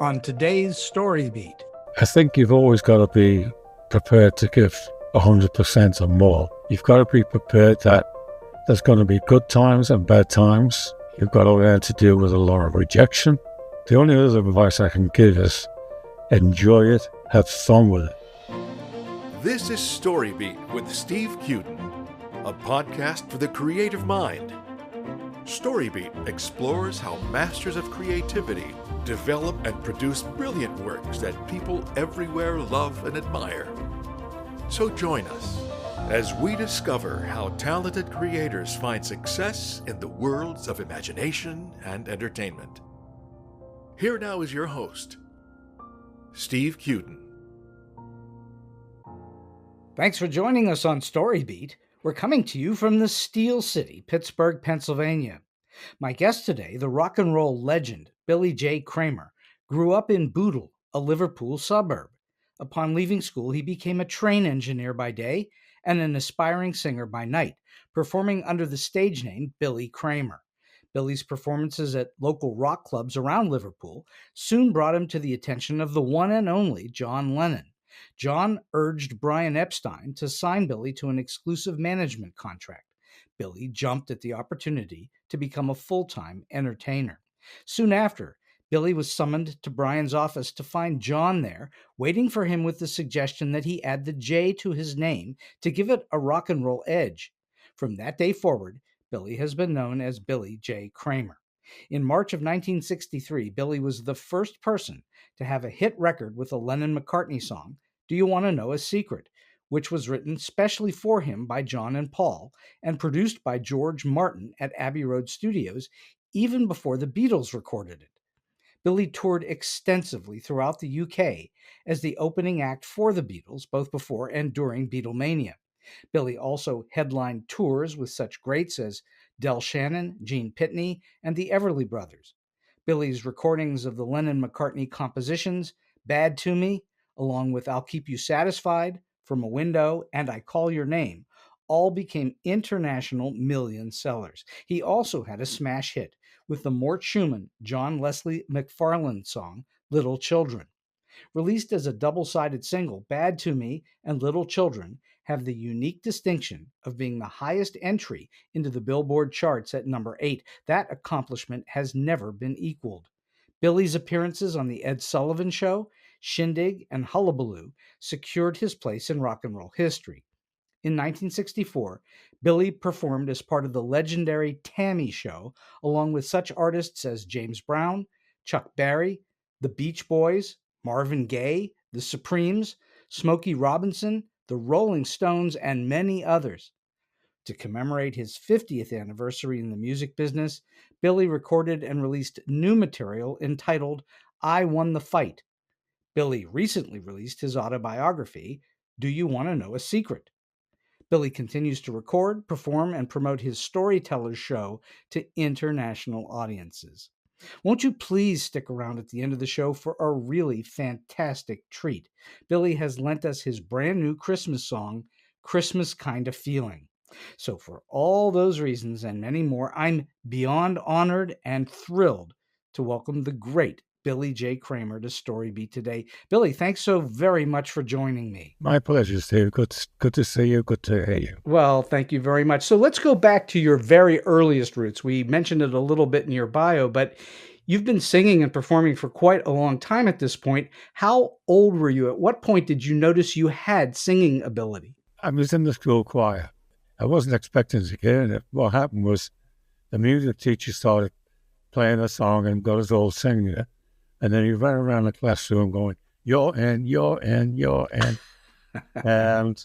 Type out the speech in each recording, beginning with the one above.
on today's StoryBeat. I think you've always got to be prepared to give 100% or more. You've got to be prepared that there's going to be good times and bad times. You've got to learn to deal with a lot of rejection. The only other advice I can give is enjoy it, have fun with it. This is StoryBeat with Steve Cuden, a podcast for the creative mind. StoryBeat explores how masters of creativity develop and produce brilliant works that people everywhere love and admire. So join us as we discover how talented creators find success in the worlds of imagination and entertainment. Here now is your host, Steve Cuden. Thanks for joining us on StoryBeat. We're coming to you from the Steel City, Pittsburgh, Pennsylvania. My guest today, the rock and roll legend, Billy J. Kramer, grew up in Bootle, a Liverpool suburb. Upon leaving school, he became a train engineer by day and an aspiring singer by night, performing under the stage name Billy Kramer. Billy's performances at local rock clubs around Liverpool soon brought him to the attention of the one and only John Lennon. John urged Brian Epstein to sign Billy to an exclusive management contract. Billy jumped at the opportunity to become a full-time entertainer. Soon after, Billy was summoned to Brian's office to find John there, waiting for him with the suggestion that he add the J to his name to give it a rock and roll edge. From that day forward, Billy has been known as Billy J. Kramer. In March of 1963, Billy was the first person to have a hit record with a Lennon-McCartney song, Do You Want to Know a Secret?, which was written specially for him by John and Paul and produced by George Martin at Abbey Road Studios even before the Beatles recorded it. Billy toured extensively throughout the UK as the opening act for the Beatles, both before and during Beatlemania. Billy also headlined tours with such greats as Del Shannon, Gene Pitney, and the Everly Brothers. Billy's recordings of the Lennon-McCartney compositions, Bad to Me, along with I'll Keep You Satisfied, From a Window, and I Call Your Name, all became international million sellers. He also had a smash hit with the Mort Schumann, John Leslie McFarlane song, Little Children. Released as a double-sided single, Bad to Me and Little Children have the unique distinction of being the highest entry into the Billboard charts at number 8. That accomplishment has never been equaled. Billy's appearances on The Ed Sullivan Show, Shindig, and Hullabaloo secured his place in rock and roll history. In 1964, Billy performed as part of the legendary Tammy Show, along with such artists as James Brown, Chuck Berry, the Beach Boys, Marvin Gaye, the Supremes, Smokey Robinson, the Rolling Stones, and many others. To commemorate his 50th anniversary in the music business, Billy recorded and released new material entitled I Won the Fight. Billy recently released his autobiography, Do You Want to Know a Secret? Billy continues to record, perform, and promote his Storytellers show to international audiences. Won't you please stick around at the end of the show for a really fantastic treat? Billy has lent us his brand new Christmas song, Christmas Kinda Feeling. So for all those reasons and many more, I'm beyond honored and thrilled to welcome the great Billy J. Kramer to StoryBeat today. Billy, thanks so very much for joining me. My pleasure, Steve. Good to see you. Good to hear you. Well, thank you very much. So let's go back to your very earliest roots. We mentioned it a little bit in your bio, but you've been singing and performing for quite a long time at this point. How old were you? At what point did you notice you had singing ability? I was in the school choir. I wasn't expecting to get in it. What happened was the music teacher started playing a song and got us all singing it. And then he ran around the classroom going, you're in, you're in, you're in. And,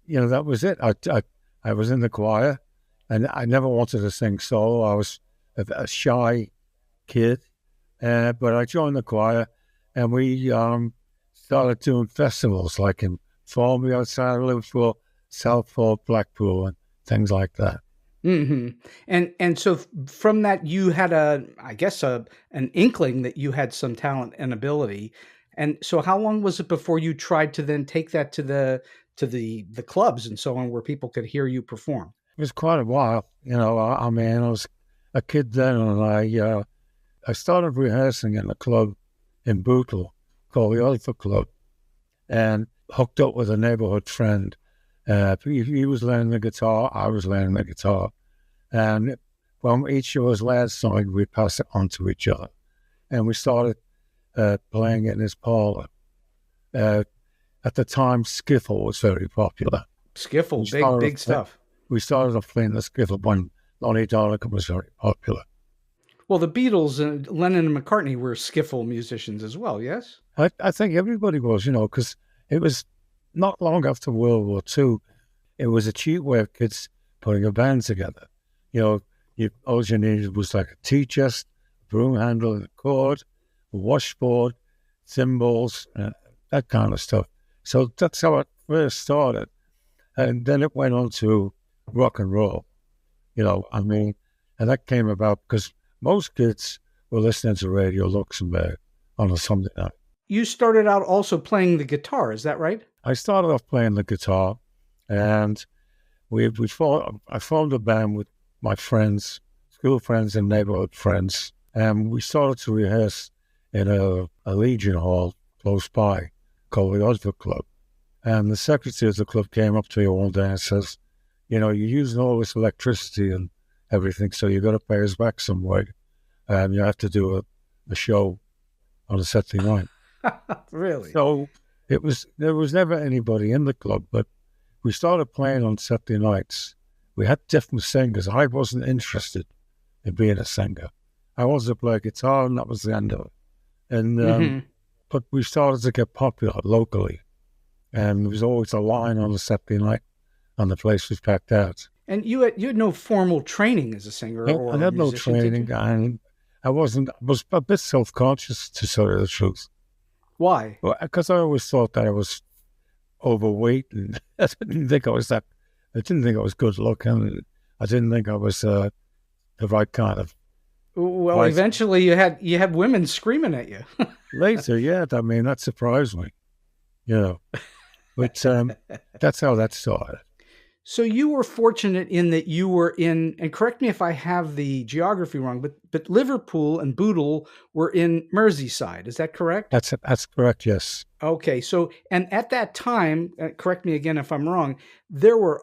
that was it. I was in the choir, and I never wanted to sing solo. I was a shy kid, but I joined the choir, and we started doing festivals like in Formby outside of Liverpool, Southport, Blackpool, and things like that. Mm-hmm. And so from that, you had an inkling that you had some talent and ability. And so how long was it before you tried to then take that to the clubs and so on where people could hear you perform? It was quite a while. I was a kid then, and I started rehearsing in a club in Bootle called the Alpha Club, and hooked up with a neighborhood friend. He was learning the guitar, I was learning the guitar, and when each of us learned something, we passed it on to each other, and we started playing in his parlor. At the time, skiffle was very popular. Skiffle, big stuff. We started off playing the skiffle when Lonnie Donegan was very popular. Well, the Beatles and Lennon and McCartney were skiffle musicians as well, yes? I think everybody was, because it was not long after World War II. It was a cheap way of kids putting a band together. All you needed was like a tea chest, a broom handle, and a cord, a washboard, cymbals, that kind of stuff. So that's how it first started. And then it went on to rock and roll, and that came about because most kids were listening to Radio Luxembourg on a Sunday night. You started out also playing the guitar, is that right? I started off playing the guitar, and I formed a band with my friends, school friends and neighborhood friends, and we started to rehearse in a Legion Hall close by called the Alpha Club. And the secretary of the club came up to me one day and says, you're using all this electricity and everything, so you got to pay us back some way. And you have to do a show on a Saturday night. Really? So there was never anybody in the club, but we started playing on Saturday nights. We had different singers. I wasn't interested in being a singer. I wanted to play guitar, and that was the end of it. And but we started to get popular locally, and there was always a line on a Saturday night, and the place was packed out. And you had no formal training as a singer or I had no musician, training, and I was a bit self-conscious, to tell you the truth. Why? Well, because I always thought that I was overweight, and I didn't think I was good looking. I didn't think I was the right kind of. Well, eventually you had women screaming at you. Later, yeah. That surprised me, But that's how that started. So you were fortunate in that you were in, and correct me if I have the geography wrong, but Liverpool and Bootle were in Merseyside. Is that correct? That's correct, yes. Okay. So, and at that time, correct me again if I'm wrong, there were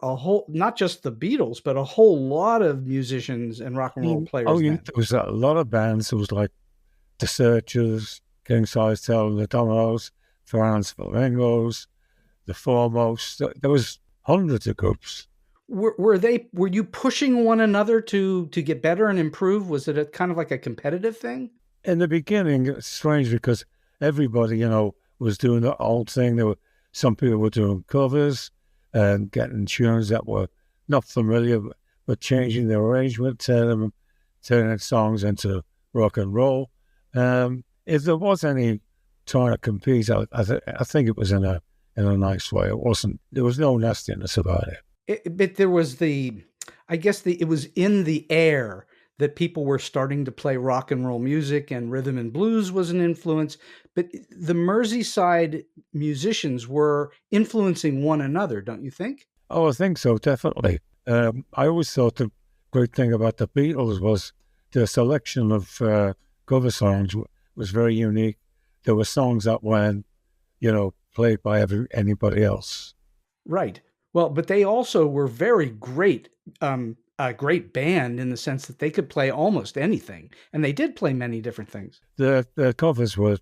not just the Beatles, but a whole lot of musicians and rock and roll players. Oh, there was a lot of bands. It was like The Searchers, King Size Tell, the Dominoes, Florence Flamingos, the Foremost. There was hundreds of groups. Were you pushing one another to get better and improve? Was it a kind of like a competitive thing? In the beginning, it's strange because everybody, was doing their own thing. Some people were doing covers and getting tunes that were not familiar, but changing the arrangement, turning songs into rock and roll. If there was any trying to compete, I think it was in a nice way. There was no nastiness about it. But there was it was in the air that people were starting to play rock and roll music, and rhythm and blues was an influence. But the Merseyside musicians were influencing one another, don't you think? Oh, I think so, definitely. I always thought the great thing about the Beatles was the selection of cover songs was very unique. There were songs that weren't, played by anybody else. Right. Well, but they also were very great, a great band in the sense that they could play almost anything, and they did play many different things. The covers were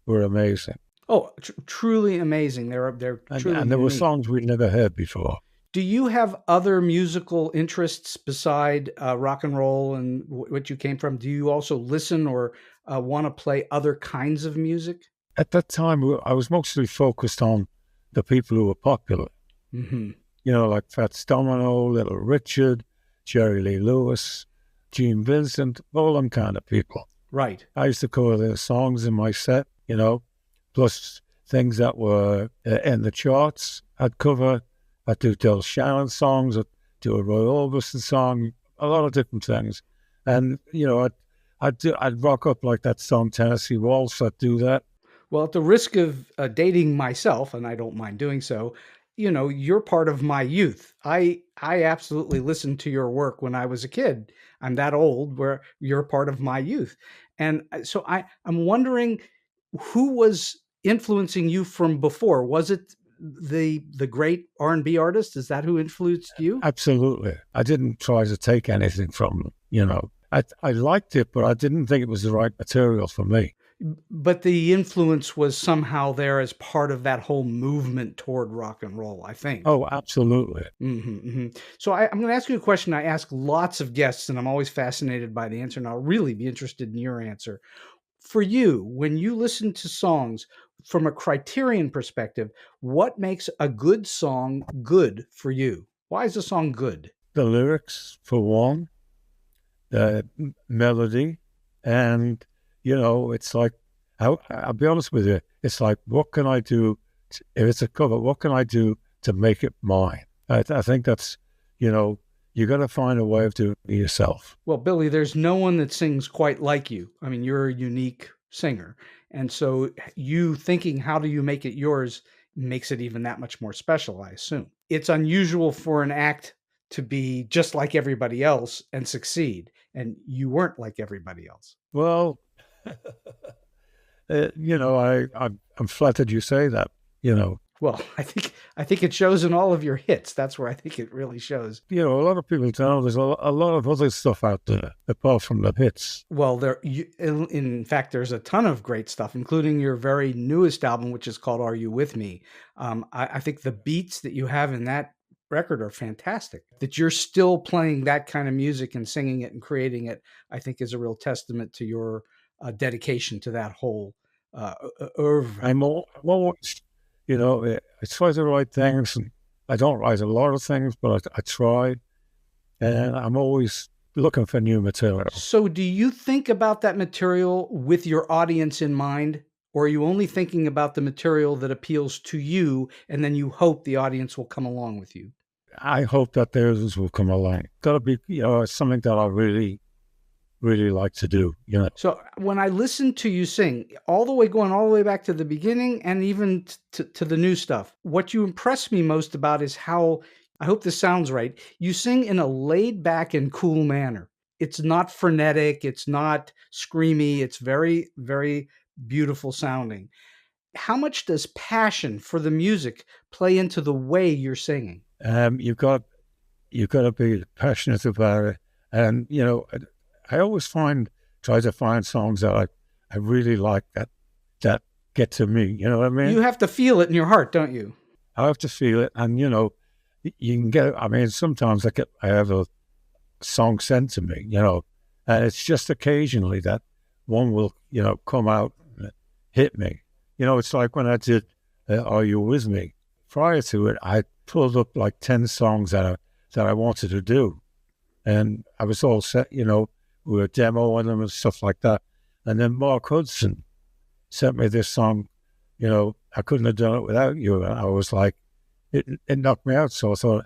amazing. Oh, truly amazing. They're truly and there were unique. songs we'd never heard before. Do you have other musical interests beside rock and roll and what you came from? Do you also listen or want to play other kinds of music? At that time, I was mostly focused on the people who were popular. Mm-hmm. Like Fats Domino, Little Richard, Jerry Lee Lewis, Gene Vincent, all them kind of people. Right. I used to cover their songs in my set, plus things that were in the charts. I'd do Del Shannon songs, I'd do a Roy Orbison song, a lot of different things. And, I'd rock up like that song, Tennessee Waltz, I'd do that. Well, at the risk of dating myself, and I don't mind doing so, you're part of my youth. I absolutely listened to your work when I was a kid. I'm that old where you're part of my youth. And so I'm wondering, who was influencing you from before? Was it the great R&B artist? Is that who influenced you? Absolutely. I didn't try to take anything from them, you know. I liked it, but I didn't think it was the right material for me. But the influence was somehow there as part of that whole movement toward rock and roll, I think. Oh, absolutely. So I'm going to ask you a question I ask lots of guests, and I'm always fascinated by the answer, and I'll really be interested in your answer. For you, when you listen to songs from a criterion perspective, what makes a good song good for you? Why is a song good? The lyrics, for one, the melody, and, you know, it's like, I'll be honest with you, it's like, what can I do, if it's a cover, what can I do to make it mine? I think that's, you know, you got to find a way of doing it yourself. Well, Billy, there's no one that sings quite like you. I mean, you're a unique singer. And so you thinking, how do you make it yours, makes it even that much more special, I assume. It's unusual for an act to be just like everybody else and succeed. And you weren't like everybody else. Well, you know, I'm flattered you say that, you know. Well, I think it shows in all of your hits. That's where I think it really shows. You know, a lot of people tell there's a lot of other stuff out there apart from the hits. Well, in fact, there's a ton of great stuff, including your very newest album, which is called "Are You With Me?" I think the beats that you have in that record are fantastic. That you're still playing that kind of music and singing it and creating it, I think, is a real testament to your dedication to that whole oeuvre. I'm always, you know, I try to write things, and I don't write a lot of things, but I try, and I'm always looking for new material. So do you think about that material with your audience in mind, or are you only thinking about the material that appeals to you, and then you hope the audience will come along with you? I hope that theirs will come along. Got to be, you know, something that I really like to do, you know. So when I listen to you sing, going all the way back to the beginning and even to the new stuff, what you impress me most about is how, I hope this sounds right, you sing in a laid back and cool manner. It's not frenetic, it's not screamy, it's very, very beautiful sounding. How much does passion for the music play into the way you're singing? You've got to be passionate about it, and you know, I always try to find songs that I really like that get to me. You know what I mean? You have to feel it in your heart, don't you? I have to feel it, and you know, you can get. I mean, sometimes I have a song sent to me, you know, and it's just occasionally that one will, you know, come out and hit me. You know, it's like when I did "Are You With Me?" Prior to it, I pulled up like 10 songs that I wanted to do, and I was all set, you know. We were demoing them and stuff like that. And then Mark Hudson sent me this song, you know, I couldn't have done it without you. And I was like, it knocked me out. So I thought,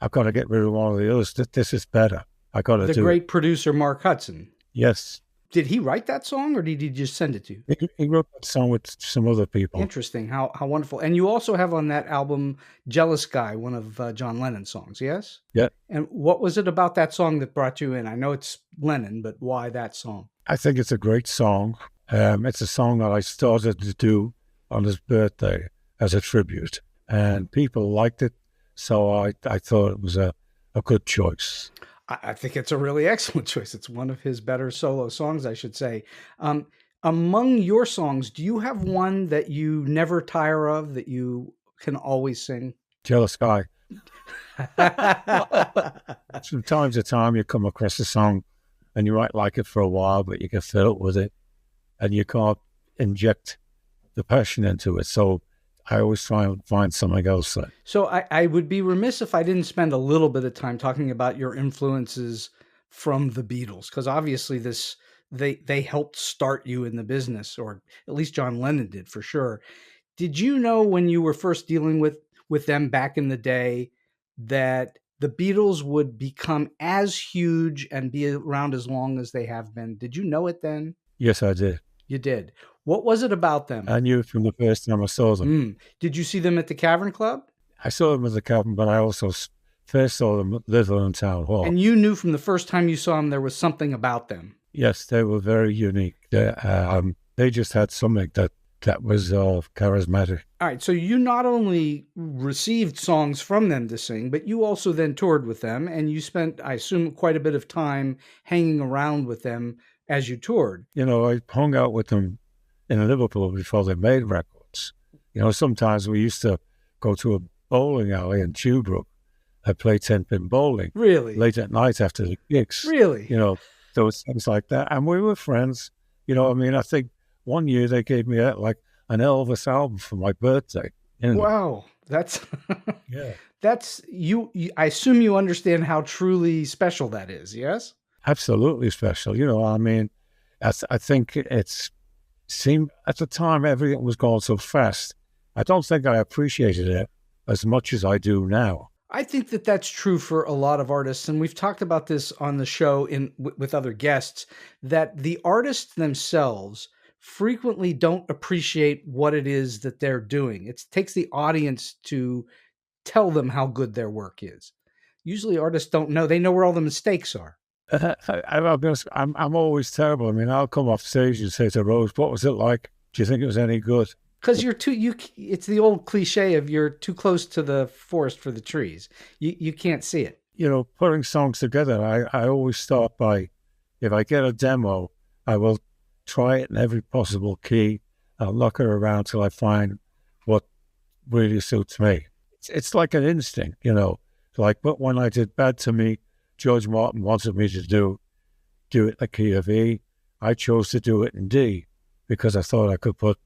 I've got to get rid of one of the others. This is better. I got to do it. The great producer, Mark Hudson. Yes. Did he write that song or did he just send it to you? He wrote that song with some other people. Interesting. How wonderful. And you also have on that album Jealous Guy, one of John Lennon's songs, yes? Yeah. And what was it about that song that brought you in? I know it's Lennon, but why that song? I think it's a great song. It's a song that I started to do on his birthday as a tribute. And people liked it, so I thought it was a good choice. I think it's a really excellent choice. It's one of his better solo songs, I should say. Among your songs, do you have one that you never tire of, that you can always sing? Jealous Guy. From time to time, you come across a song and you might like it for a while, but you get fed up with it and you can't inject the passion into it. So I always try and find something else. So I would be remiss if I didn't spend a little bit of time talking about your influences from the Beatles, because obviously they helped start you in the business, or at least John Lennon did for sure. Did you know when you were first dealing with them back in the day that the Beatles would become as huge and be around as long as they have been? Did you know it then? Yes, I did. You did. What was it about them? I knew it from the first time I saw them. Did you see them at the Cavern Club? I saw them at the Cavern, but I also first saw them at Liverpool Town Hall. And you knew from the first time you saw them there was something about them? Yes, they were very unique. They They just had something that was charismatic. All right, so you not only received songs from them to sing, but you also then toured with them, and you spent, I assume, quite a bit of time hanging around with them as you toured. You know, I hung out with them in Liverpool before they made records. You know, sometimes we used to go to a bowling alley in Tubrook. I played 10-pin bowling. Really? Late at night after the gigs. Really? You know, those things like that. And we were friends. You know, I mean, I think one year they gave me like an Elvis album for my birthday. You know? Wow. That's Yeah. That's you. I assume you understand how truly special that is. Yes. Absolutely special. You know, I mean, I think it's seemed at the time everything was going so fast. I don't think I appreciated it as much as I do now. I think that that's true for a lot of artists, and we've talked about this on the show with other guests, that the artists themselves frequently don't appreciate what it is that they're doing. It takes the audience to tell them how good their work is. Usually artists don't know. They know where all the mistakes are. I'll be honest, I'm always terrible. I mean, I'll come off stage and say to Rose, what was it like? Do you think it was any good? Because it's the old cliche of you're too close to the forest for the trees. You can't see it. You know, putting songs together, I always start by, if I get a demo, I will try it in every possible key. I'll knock it around till I find what really suits me. It's like an instinct, you know. But when I did Bad to Me, George Martin wanted me to do it in the key of E. I chose to do it in D because I thought I could put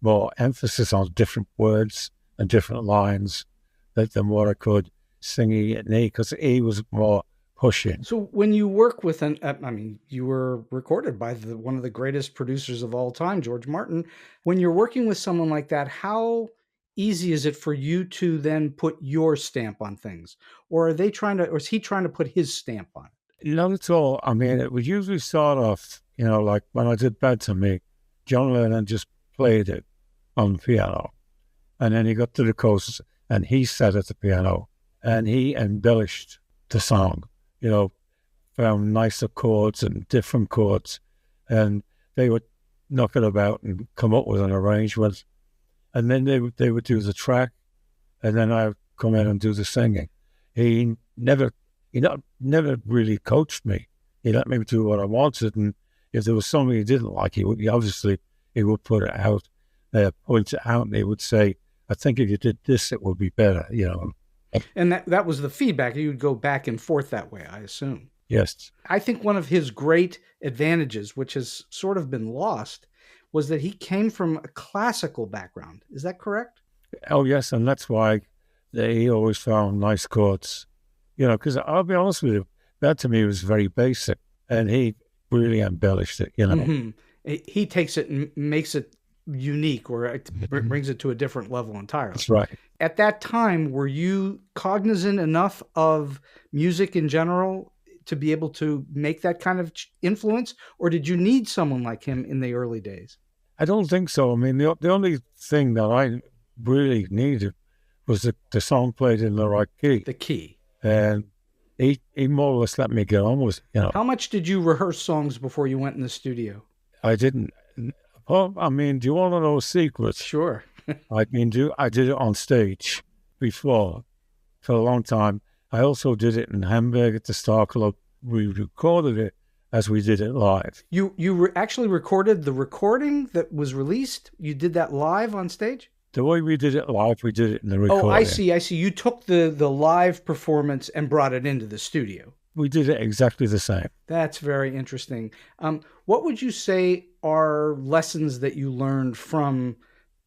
more emphasis on different words and different lines than what I could sing E and E, because E was more pushing. So when you work with you were recorded by one of the greatest producers of all time, George Martin. When you're working with someone like that, how easy is it for you to then put your stamp on things? Or is he trying to put his stamp on it? Not at all. I mean, it would usually start off, you know, like when I did Bad to Me, John Lennon just played it on the piano. And then he got to the chorus and he sat at the piano and he embellished the song, you know, found nicer chords and different chords. And they would knock it about and come up with an arrangement. And then they would do the track, and then I would come in and do the singing. He never really coached me. He let me do what I wanted, and if there was something he didn't like, he would put it out, point it out, and he would say, "I think if you did this, it would be better." You know. And that was the feedback. You would go back and forth that way, I assume. Yes. I think one of his great advantages, which has sort of been lost, was that he came from a classical background. Is that correct? Oh, yes, and that's why he always found nice chords. You know, because I'll be honest with you, Bad to Me was very basic, and he really embellished it, you know. Mm-hmm. He takes it and makes it unique, or it brings it to a different level entirely. That's right. At that time, were you cognizant enough of music in general to be able to make that kind of influence, or did you need someone like him in the early days? I don't think so. I mean, the only thing that I really needed was the song played in the right key. The key. And he more or less let me get on with it, you know. How much did you rehearse songs before you went in the studio? I didn't. Well, I mean, do you want to know a secret? Sure. I did it on stage before for a long time. I also did it in Hamburg at the Star Club. We recorded it as we did it live. You actually recorded the recording that was released? You did that live on stage? The way we did it live, we did it in the recording. Oh, I see. You took the live performance and brought it into the studio. We did it exactly the same. That's very interesting. What would you say are lessons that you learned from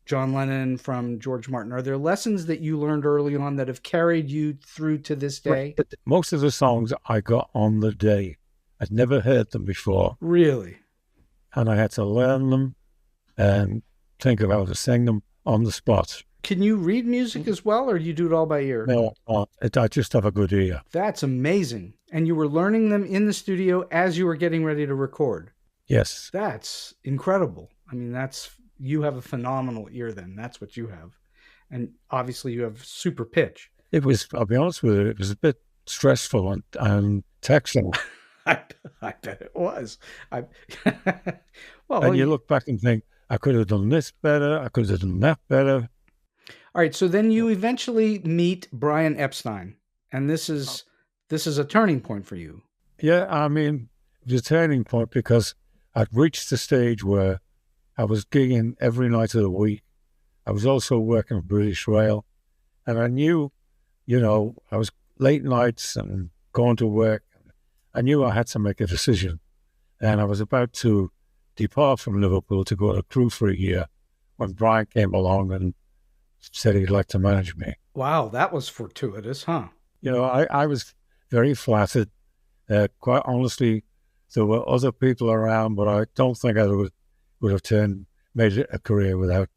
John Lennon, from George Martin? Are there lessons that you learned early on that have carried you through to this day? Most of the songs I got on the day. I'd never heard them before. Really? And I had to learn them and think of how to sing them on the spot. Can you read music as well, or do you do it all by ear? No, I just have a good ear. That's amazing. And you were learning them in the studio as you were getting ready to record? Yes. That's incredible. I mean, you have a phenomenal ear then. That's what you have. And obviously you have super pitch. It was, I'll be honest with you, it was a bit stressful and taxing. I, I bet it was. I, well, And you look back and think, I could have done this better. I could have done that better. all right. So then you eventually meet Brian Epstein, and this is a turning point for you. Yeah, I mean, it was a turning point because I'd reached the stage where I was gigging every night of the week. I was also working for British Rail, and I knew, I was late nights and going to work. I knew I had to make a decision, and I was about to depart from Liverpool to go to crew for a year when Brian came along and said he'd like to manage me. Wow, that was fortuitous, huh? I was very flattered. Quite honestly, there were other people around, but I don't think I would have made it a career without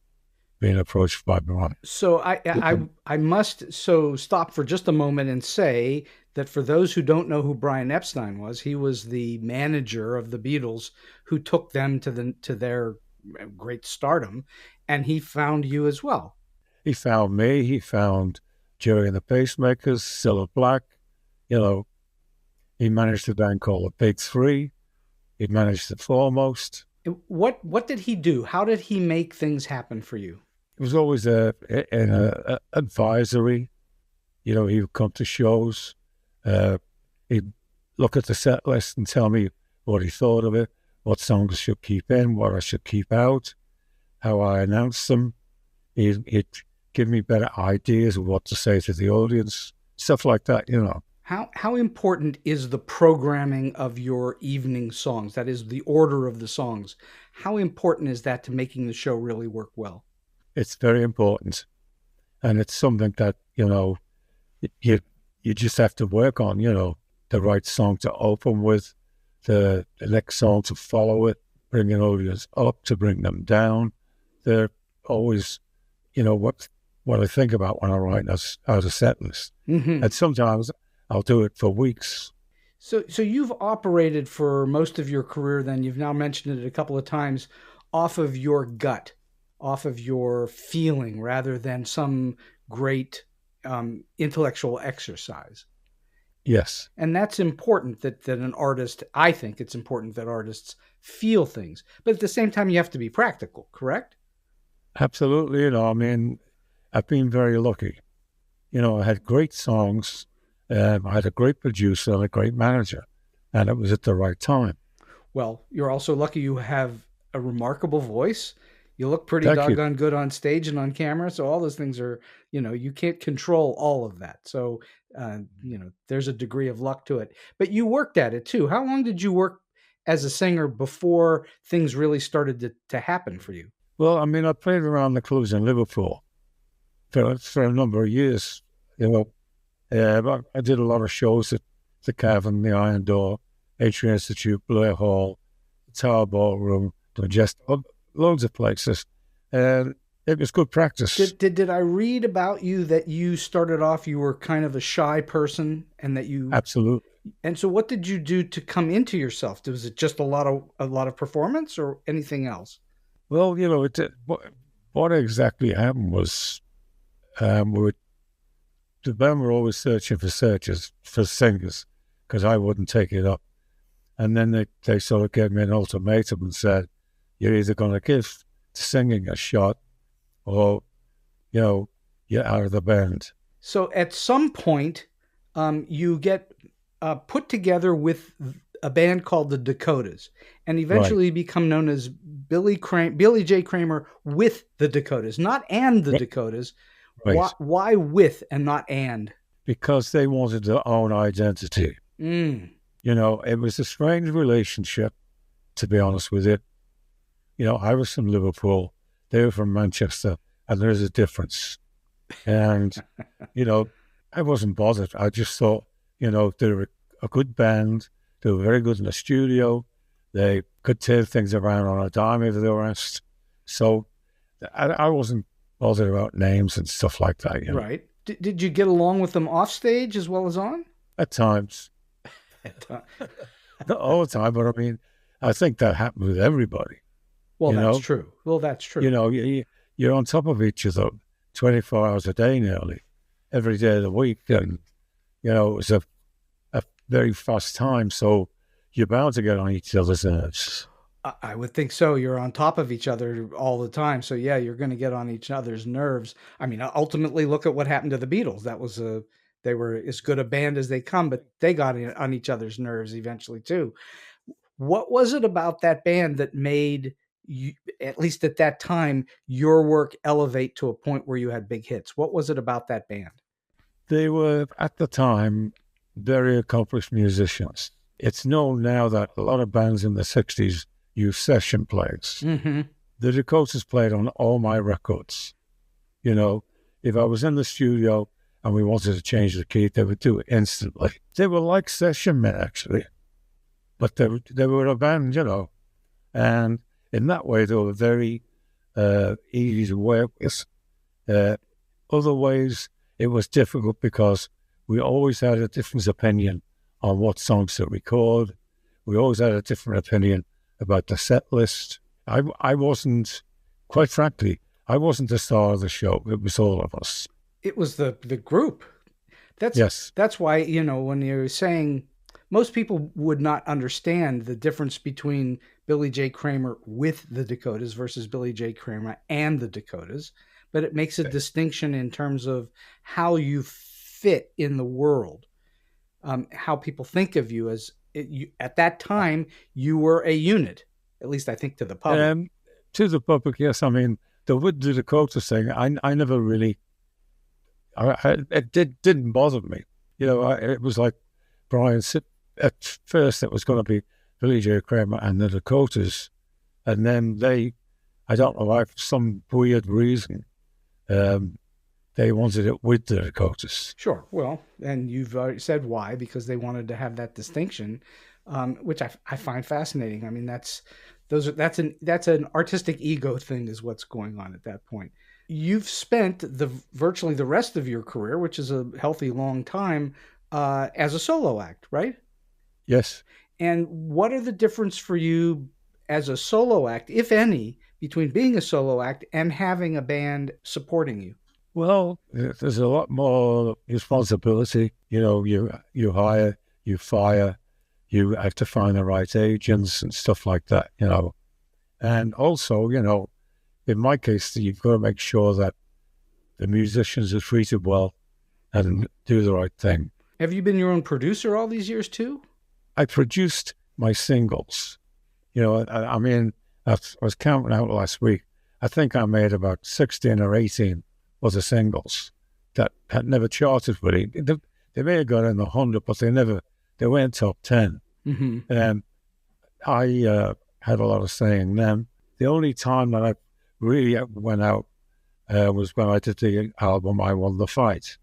being approached by Brian. So I must stop for just a moment and say that for those who don't know who Brian Epstein was, he was the manager of the Beatles who took them to their great stardom, and he found you as well. He found me. He found Jerry and the Pacemakers, Cilla Black. He managed a band called the Big Three. He managed the Foremost. What did he do? How did he make things happen for you? It was always an advisory. He would come to shows. He'd look at the set list and tell me what he thought of it, what songs I should keep in, what I should keep out, how I announced them. He'd give me better ideas of what to say to the audience, stuff like that, How important is the programming of your evening songs? That is the order of the songs. How important is that to making the show really work well? It's very important. And it's something that, you just have to work on, the right song to open with, the next song to follow it, bring an audience up to bring them down. They're always, what I think about when I write out a set list. Mm-hmm. And sometimes I'll do it for weeks. So you've operated for most of your career then, you've now mentioned it a couple of times, off of your gut, off of your feeling, rather than some great intellectual exercise. Yes. And that's important that an artist, I think it's important that artists feel things. But at the same time, you have to be practical, correct? Absolutely. I've been very lucky. I had great songs. I had a great producer and a great manager, and it was at the right time. Well, you're also lucky you have a remarkable voice. You look pretty Thank you. doggone good on stage and on camera. So all those things are, you can't control all of that. So, there's a degree of luck to it. But you worked at it too. How long did you work as a singer before things really started to happen for you? Well, I played around the clubs in Liverpool for a number of years. But I did a lot of shows at the Cavern, the Iron Door, Atrium Institute, Blair Hall, the Tower Ballroom, just loads of places. And it was good practice. Did I read about you that you started off, you were kind of a shy person and that you... Absolutely. And so what did you do to come into yourself? Was it just a lot of performance or anything else? Well, what exactly happened was the band were always searching for singers, because I wouldn't take it up. And then they sort of gave me an ultimatum and said, you're either going to give singing a shot or, you're out of the band. So at some point, you get put together with a band called the Dakotas, and eventually become known as Billy J. Kramer with the Dakotas, not and the Dakotas. Right. Why with and not and? Because they wanted their own identity. It was a strange relationship, to be honest with you. I was from Liverpool, they were from Manchester, and there's a difference. And, I wasn't bothered. I just thought, they were a good band. They were very good in the studio. They could turn things around on a dime if they were asked. So I wasn't bothered about names and stuff like that. Right. Did you get along with them off stage as well as on? At times. Not all the time, but I think that happened with everybody. Well, that's true. You're on top of each other 24 hours a day nearly, every day of the week. And, it was a very fast time. So you're bound to get on each other's nerves. I would think so. You're on top of each other all the time. So yeah, you're going to get on each other's nerves. I mean, ultimately look at what happened to the Beatles. They were as good a band as they come, but they got on each other's nerves eventually too. What was it about that band that made you, at least at that time, your work elevate to a point where you had big hits? What was it about that band? They were, at the time, very accomplished musicians. It's known now that a lot of bands in the 60s use session players. Mm-hmm. The Dakotas played on all my records. You know, if I was in the studio and we wanted to change the key, they would do it instantly. They were like session men, actually. But they were a band, you know. And in that way, they were very easy to work with. Other ways, it was difficult because we always had a different opinion on what songs to record. We always had a different opinion about the set list. I wasn't, quite frankly, I wasn't the star of the show. It was all of us. It was the group. Yes. That's why, you know, when you're saying, most people would not understand the difference between Billy J. Kramer with the Dakotas versus Billy J. Kramer and the Dakotas, but it makes a distinction in terms of how you fit in the world, how people think of you as, at that time, you were a unit, at least I think to the public. To the public, yes. I mean, with the Dakotas thing, I never really, it didn't bother me. You know, it was like Brian said, at first it was going to be Billy J. Kramer and the Dakotas, and then I don't know why, for some weird reason, they wanted it with the Dakotas. Sure. Well, and you've already said why, because they wanted to have that distinction, which I find fascinating. I mean, that's an artistic ego thing is what's going on at that point. You've spent virtually the rest of your career, which is a healthy long time, as a solo act, right? Yes. And what are the difference for you as a solo act, if any, between being a solo act and having a band supporting you? Well, there's a lot more responsibility. You know, you hire, you fire, you have to find the right agents and stuff like that, you know. And also, you know, in my case, you've got to make sure that the musicians are treated well and do the right thing. Have you been your own producer all these years too? I produced my singles. You know, I mean, I was counting out last week. I think I made about 16 or 18 was the singles that had never charted with it. They may have got in the 100, but they weren't top 10. Mm-hmm. And I had a lot of say in them. The only time that I really went out was when I did the album I Won the Fight.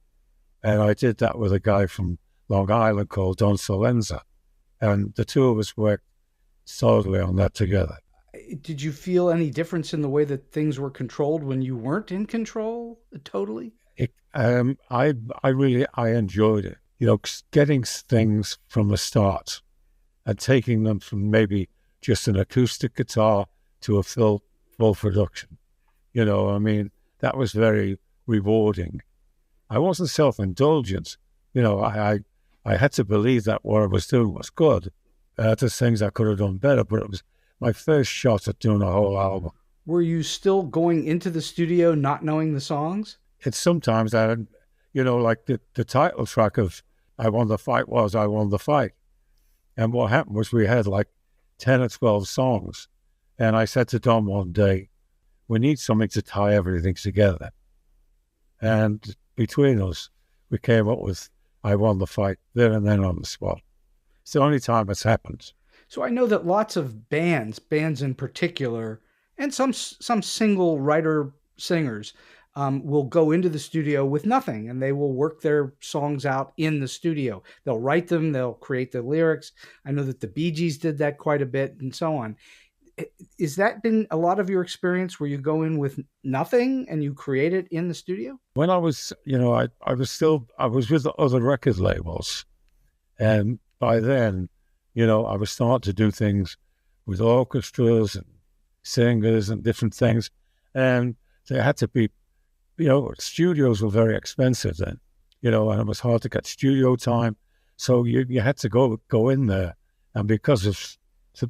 And I did that with a guy from Long Island called Don Solenza. And the two of us worked solidly on that together. Did you feel any difference in the way that things were controlled when you weren't in control totally? I enjoyed it. You know, getting things from the start and taking them from maybe just an acoustic guitar to a full production. You know, I mean, that was very rewarding. I wasn't self-indulgent. You know, I had to believe that what I was doing was good. There's things I could have done better, but it was my first shot at doing a whole album. Were you still going into the studio not knowing the songs? It's sometimes that, you know, like the title track of I Won the Fight was I Won the Fight. And what happened was we had like 10 or 12 songs. And I said to Don one day, we need something to tie everything together. And between us, we came up with I Won the Fight there and then on the spot. It's the only time it's happened. So I know that lots of bands in particular, and some single writer singers will go into the studio with nothing, and they will work their songs out in the studio. They'll write them, they'll create the lyrics. I know that the Bee Gees did that quite a bit, and so on. Is that been a lot of your experience where you go in with nothing and you create it in the studio? When I was, you know, I was with the other record labels. And by then, you know, I was starting to do things with orchestras and singers and different things. And they had to be, you know, studios were very expensive then, you know, and it was hard to get studio time. So you had to go in there And because of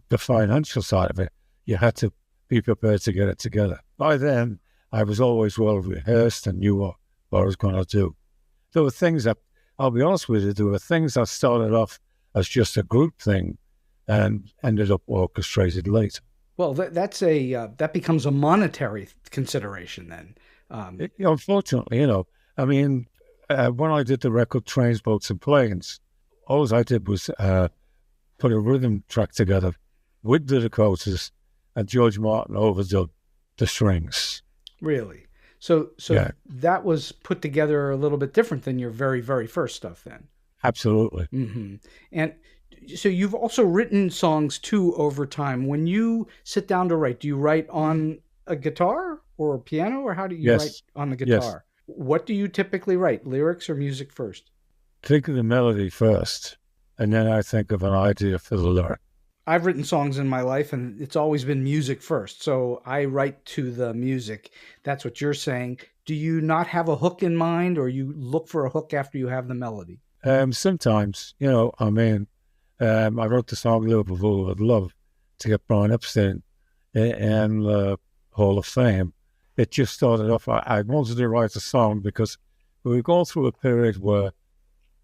the financial side of it, you had to be prepared to get it together. By then, I was always well rehearsed and knew what I was going to do. There were things that, I'll be honest with you, there were things that started off as just a group thing and ended up orchestrated later. Well, that becomes a monetary consideration then. Unfortunately, I mean, when I did the record Trains, Boats and Planes, all I did was put a rhythm track together with the Dakotas, and George Martin overdubbed the strings. Really? So yeah. That was put together a little bit different than your very, very first stuff then. Absolutely. Mm-hmm. And so you've also written songs too over time. When you sit down to write, do you write on a guitar or a piano, or how do you write on the guitar? Yes. What do you typically write, lyrics or music first? Think of the melody first, and then I think of an idea for the lyric. I've written songs in my life, and it's always been music first. So I write to the music. That's what you're saying. Do you not have a hook in mind, or you look for a hook after you have the melody? Sometimes, I wrote the song Liverpool with Love to get Brian Epstein in the Hall of Fame. It just started off, I wanted to write a song because we were going through a period where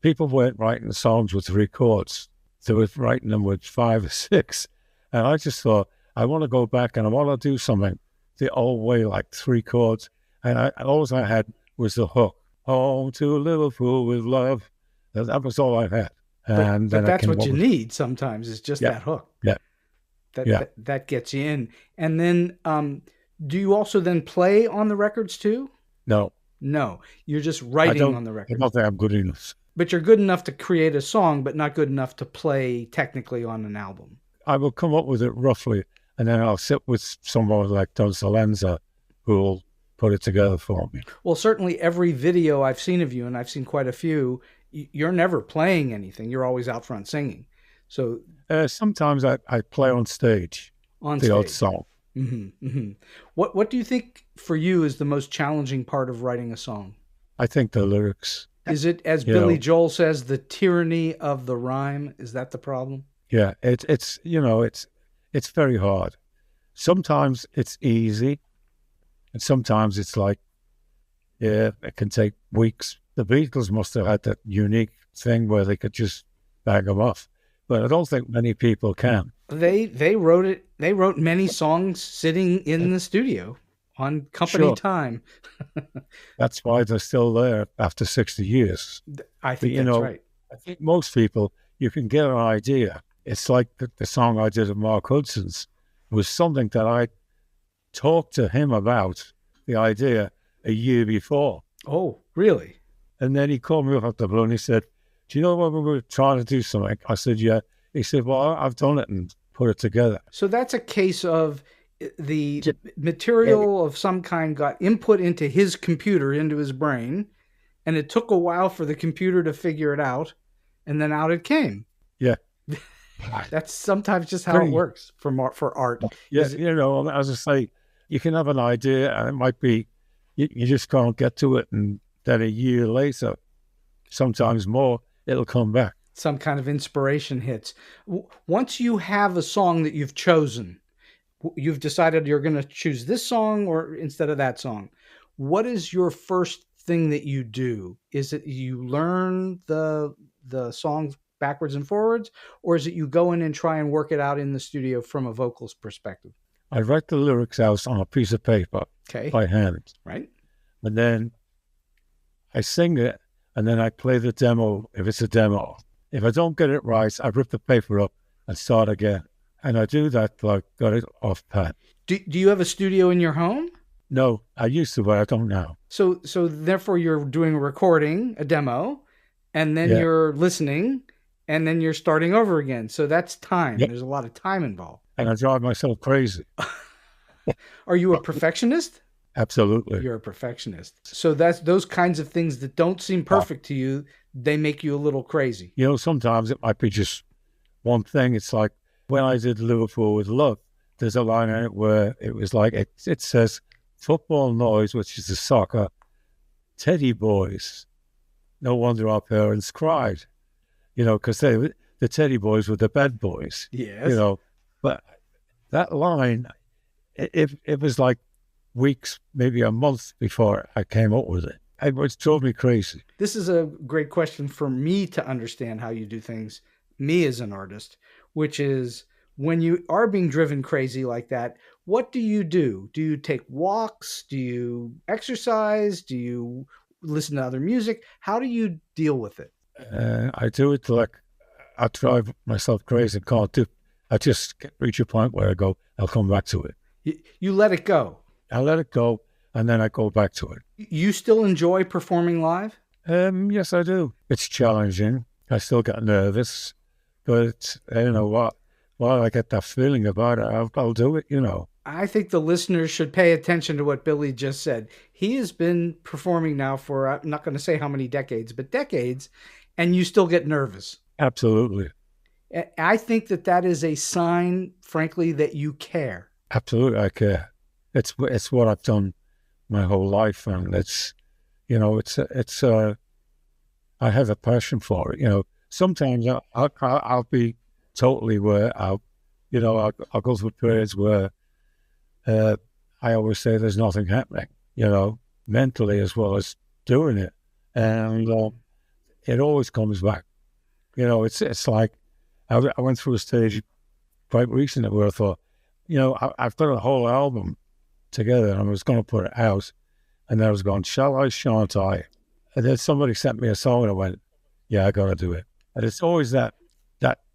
people weren't writing songs with 3 chords. They were writing them with 5 or 6. And I just thought, I want to go back and I want to do something the old way, like 3 chords. And all I had was the hook. Home to Liverpool with love. That was all I had. And but that's what you need sometimes, is just that hook. Yeah. That gets you in. And then do you also then play on the records too? No. You're just writing on the records. I don't think I'm good enough. But you're good enough to create a song, but not good enough to play technically on an album. I will come up with it roughly, and then I'll sit with someone like Don Salenza who will put it together for me. Well, certainly every video I've seen of you, and I've seen quite a few, you're never playing anything. You're always out front singing. So sometimes I play on stage. The odd song. Mm-hmm, mm-hmm. What do you think for you is the most challenging part of writing a song? I think the lyrics. Is it, as Billy Joel says, the tyranny of the rhyme? Is that the problem? Yeah, it's very hard. Sometimes it's easy, and sometimes it's like, it can take weeks. The Beatles must have had that unique thing where they could just bag them off, but I don't think many people can. They wrote it. They wrote many songs sitting in the studio on company time. That's why they're still there after 60 years. I think that's right. I think most people, you can get an idea. It's like the song I did of Mark Hudson's. It was something that I talked to him about, the idea, a year before. Oh, really? And then he called me up at the blue and he said, do you know when we were trying to do something? I said, yeah. He said, well, I've done it and put it together. So that's a case of the material of some kind got input into his computer, into his brain, and it took a while for the computer to figure it out, and then out it came. Yeah. That's sometimes just how it works for art. Yeah, as I say, you can have an idea and it might be, you just can't get to it, and then a year later, sometimes more, it'll come back. Some kind of inspiration hits. Once you have a song that you've chosen, you've decided you're going to choose this song or instead of that song, what is your first thing that you do? Is it you learn the songs backwards and forwards, or is it you go in and try and work it out in the studio from a vocals perspective? I write the lyrics out on a piece of paper by hand. Right. And then I sing it, and then I play the demo if it's a demo. If I don't get it right, I rip the paper up and start again. And I do that till I got it off pat. Do you have a studio in your home? No, I used to, but I don't now. So therefore you're doing a recording, a demo, and then you're listening, and then you're starting over again. So that's time. Yep. There's a lot of time involved. And I drive myself crazy. Are you a perfectionist? Absolutely. You're a perfectionist. So that's those kinds of things that don't seem perfect to you, they make you a little crazy. Sometimes it might be just one thing. It's like when I did Liverpool with Love, there's a line in it where it was like, it says, football noise, which is the soccer, teddy boys. No wonder our parents cried, because the Teddy Boys were the bad boys. Yes. You know, but that line, it was like weeks, maybe a month before I came up with it. It drove me crazy. This is a great question for me to understand how you do things, me as an artist, which is when you are being driven crazy like that, what do you do? Do you take walks? Do you exercise? Do you listen to other music? How do you deal with it? I do it like I drive myself crazy. I just reach a point where I go, I'll come back to it. You let it go. I let it go, and then I go back to it. You still enjoy performing live? Yes, I do. It's challenging. I still get nervous, but you know what? While I get that feeling about it, I'll do it, you know. I think the listeners should pay attention to what Billy just said. He has been performing now for, I'm not going to say how many decades, but decades, and you still get nervous. Absolutely. I think that is a sign, frankly, that you care. Absolutely, I care. It's what I've done my whole life, and it's, you know, I have a passion for it. You know, sometimes I'll be totally where I'll go through periods where I always say there's nothing happening, you know, mentally as well as doing it, and it always comes back. You know, it's like I went through a stage quite recently where I thought, you know, I've got a whole album together and I was going to put it out, and then I was going, shall I, shan't I? And then somebody sent me a song and I went, yeah, I got to do it. And it's always that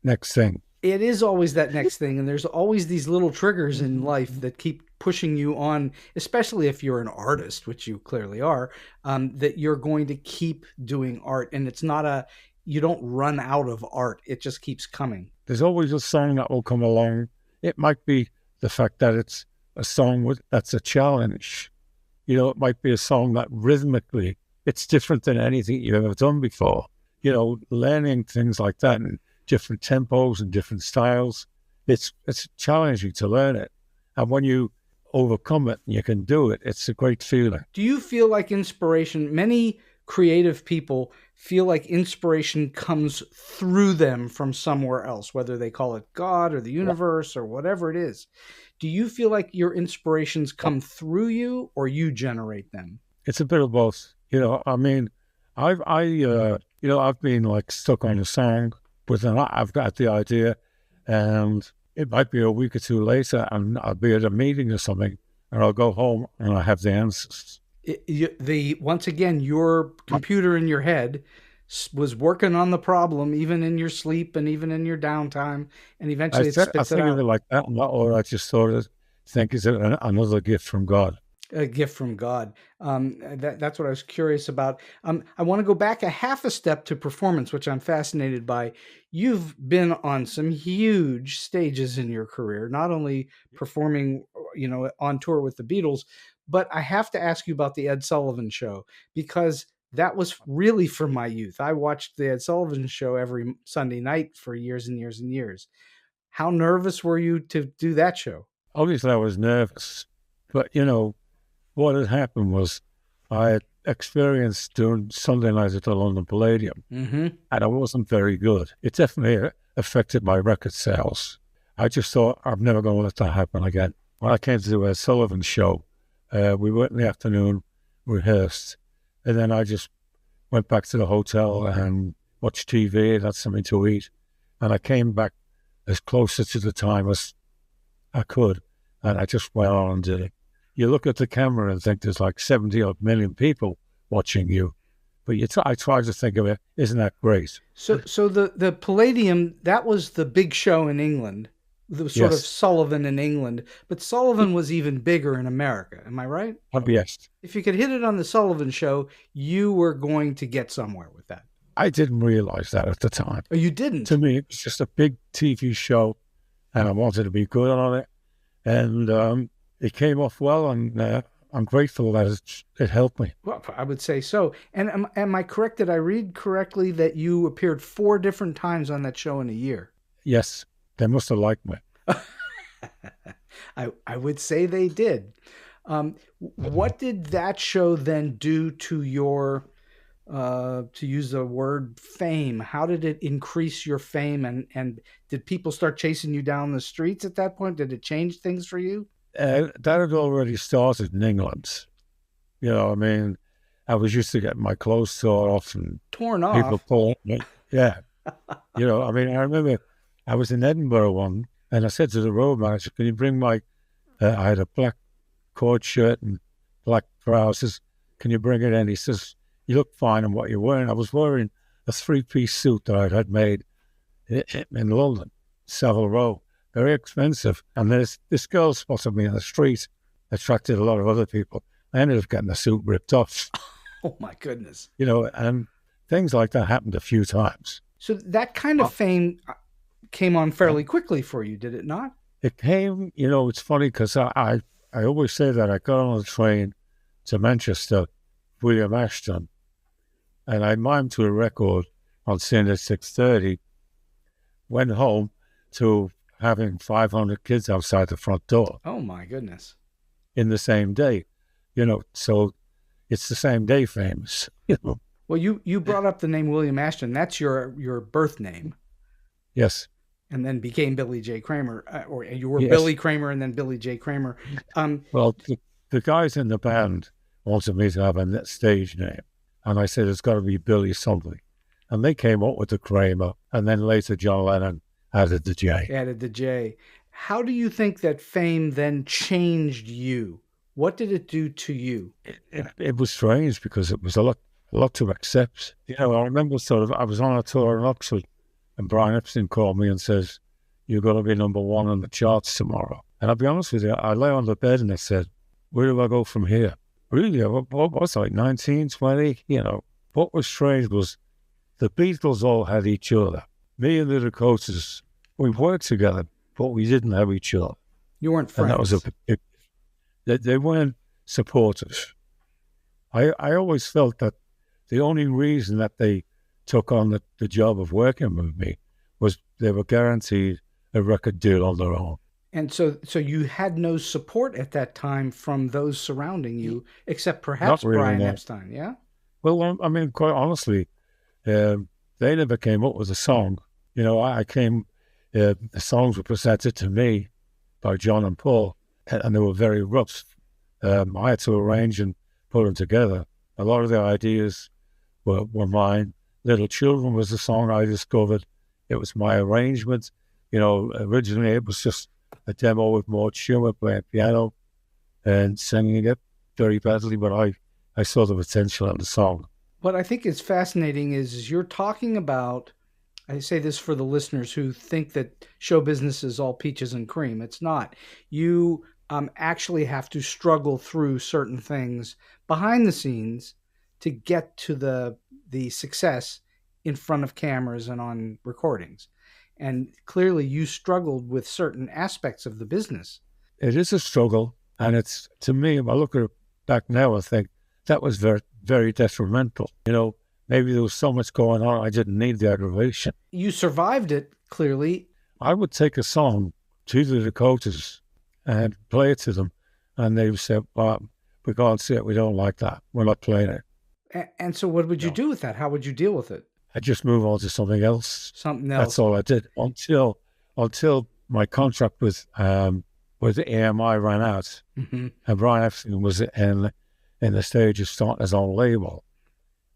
next thing. It is always that next thing. And there's always these little triggers in life that keep pushing you on, especially if you're an artist, which you clearly are, that you're going to keep doing art. And it's not you don't run out of art. It just keeps coming. There's always a song that will come along. It might be the fact that it's a song that's a challenge. You know, it might be a song that rhythmically, it's different than anything you've ever done before. You know, learning things like that and different tempos and different styles, it's challenging to learn it. And when you overcome it and you can do it, it's a great feeling. Do you feel like inspiration, many creative people feel like inspiration comes through them from somewhere else, whether they call it God or the universe or whatever it is. Do you feel like your inspirations come through you or you generate them? It's a bit of both. You know, I mean, I've been like stuck on a song, but then I've got the idea, and it might be a week or two later, and I'll be at a meeting or something, and I'll go home and I have the answers. Once again, your computer in your head was working on the problem, even in your sleep and even in your downtime, and eventually it spits it out. I think of it like that, or I just sort of think, is it another gift from God? A gift from God. That's what I was curious about. I want to go back a half a step to performance, which I'm fascinated by. You've been on some huge stages in your career, not only performing, you know, on tour with the Beatles, but I have to ask you about the Ed Sullivan Show, because that was really from my youth. I watched the Ed Sullivan Show every Sunday night for years and years and years. How nervous were you to do that show? Obviously, I was nervous, but, you know, what had happened was I had experienced doing Sunday nights at the London Palladium, and I wasn't very good. It definitely affected my record sales. I just thought, I'm never going to let that happen again. When I came to do a Sullivan Show, we went in the afternoon, rehearsed, and then I just went back to the hotel and watched TV and had something to eat. And I came back as closer to the time as I could, and I just went on and did it. You look at the camera and think there's like 70-odd million people watching you. But I try to think of it, isn't that great? So the Palladium, that was the big show in England, the sort of Sullivan in England. But Sullivan was even bigger in America. Am I right? Yes. If you could hit it on the Sullivan Show, you were going to get somewhere with that. I didn't realize that at the time. Oh, you didn't? To me, it was just a big TV show, and I wanted to be good on it. And it came off well, and I'm grateful that it helped me. Well, I would say so. And am I correct? Did I read correctly that you appeared 4 different times on that show in a year? Yes, they must have liked me. I would say they did. What did that show then do to your to use the word fame? How did it increase your fame? And did people start chasing you down the streets at that point? Did it change things for you? That had already started in England. I mean, I was used to getting my clothes torn off and Torn people off? pulling me. Yeah. I remember I was in Edinburgh one, and I said to the road manager, can you bring I had a black cord shirt and black trousers. Can you bring it in? He says, you look fine in what you're wearing. I was wearing a 3-piece suit that I had made in London, Savile Row, very expensive. And this girl spotted me on the street, attracted a lot of other people. I ended up getting the suit ripped off. Oh, my goodness. And things like that happened a few times. So that kind of fame came on fairly quickly for you, did it not? It came, it's funny because I always say that I got on a train to Manchester, William Ashton, and I mimed to a record on Sunday 6:30, went home to having 500 kids outside the front door. Oh, my goodness. In the same day, so it's the same day famous, Well, you brought up the name William Ashton. That's your birth name. Yes. And then became Billy J. Kramer, or you were Yes. Billy Kramer and then Billy J. Kramer. Well, the guys in the band wanted me to have a stage name. And I said, it's got to be Billy something. And they came up with the Kramer. And then later John Lennon added the J. Added the J. How do you think that fame then changed you? What did it do to you? It was strange because it was a lot to accept. I remember I was on a tour in Oxford and Brian Epstein called me and says, you're going to be number 1 on the charts tomorrow. And I'll be honest with you, I lay on the bed and I said, where do I go from here? Really, what was I, like 19, 20? What was strange was the Beatles all had each other. Me and the Dakotas, we worked together, but we didn't have each other. You weren't friends. And that was they weren't supportive. I always felt that the only reason that they took on the job of working with me was they were guaranteed a record deal on their own. And so you had no support at that time from those surrounding you, except perhaps Not really, Brian no. Epstein, yeah? Well, I mean, quite honestly, they never came up with a song. The songs were presented to me by John and Paul, and they were very rough. I had to arrange and put them together. A lot of the ideas were mine. Little Children was a song I discovered. It was my arrangement. Originally it was just a demo with Maud Schumer playing piano and singing it very badly, but I saw the potential in the song. What I think is fascinating is you're talking about, I say this for the listeners who think that show business is all peaches and cream. It's not. You actually have to struggle through certain things behind the scenes to get to the success in front of cameras and on recordings. And clearly you struggled with certain aspects of the business. It is a struggle, and it's, to me, if I look at it back now, I think that was very, very detrimental. Maybe there was so much going on, I didn't need the aggravation. You survived it, clearly. I would take a song to the Dakotas and play it to them, and they would say, well, we can't see it, we don't like that, we're not playing it. And so what would you do with that? How would you deal with it? I just move on to something else. Something else. That's all I did until my contract with AMI ran out, Mm-hmm. and Brian Epstein was in the stage of starting his own label.